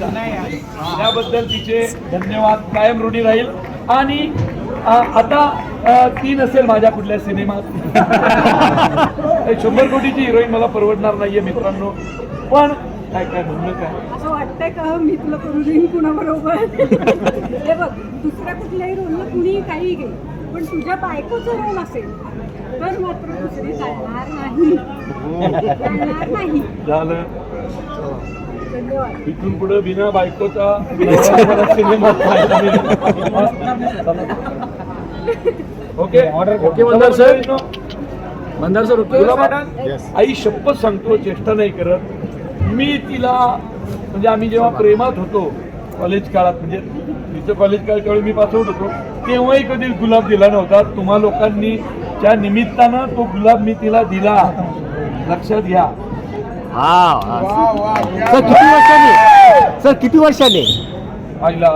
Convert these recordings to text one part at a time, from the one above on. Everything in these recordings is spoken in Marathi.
त्याबद्दल तिचे धन्यवाद कायम ऋणी राहील. आणि आता ती नसेल माझ्या कुठल्या सिनेमात 100 कोटीची हिरोईन मला परवडणार नाहीये मित्रांनो. पण काय काय म्हणलं काय असं वाटतंय का मी तुला करू देईन कुणाबरोबर? हे बघ, दुसऱ्या कुठल्याही रोलला कुणी काही घे, पण तुझ्या बायकोचा रोल असेल तर मात्र दुसरी चालणार नाही. चालणार नाही. झालं. धन्यवाद. इथून पुढे बिना बायकोचा cinema okay okay. Mandar sir, Mandar sir okay. आई शपथ सांगतो, चेष्टा नाही करत. मी तिला म्हणजे आम्ही जेव्हा प्रेमात होतो कॉलेज काळात, म्हणजे तिचं कॉलेज काळ त्यावेळी मी पास आउट होतो, तेव्हाही कधी गुलाब दिला नव्हता. तुम्हा लोकांनी त्या निमित्तानं तो गुलाब मी तिला दिला, लक्षात घ्या. सर किती वर्षाने, सर किती वर्षाने आईला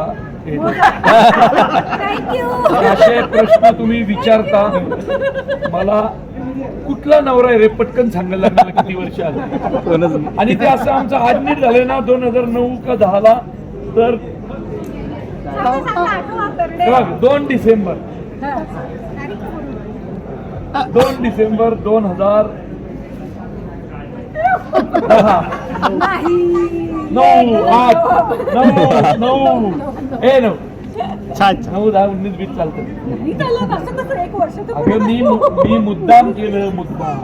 थँक्यू. असे प्रश्न तुम्ही विचारता मला. कुठला नवरा आहे रे पटकन सांगायला लागणार किती वर्ष आले. आणि ते असं आमचं आज नीट झालं ना 2009 का 10 तर 2 डिसेंबर 2010 छान 9, 10, 19, 20 चालतं. नाही चालत असं कसं, 1 वर्ष तर अगं मी मुद्दाम केलं, मुद्दाम.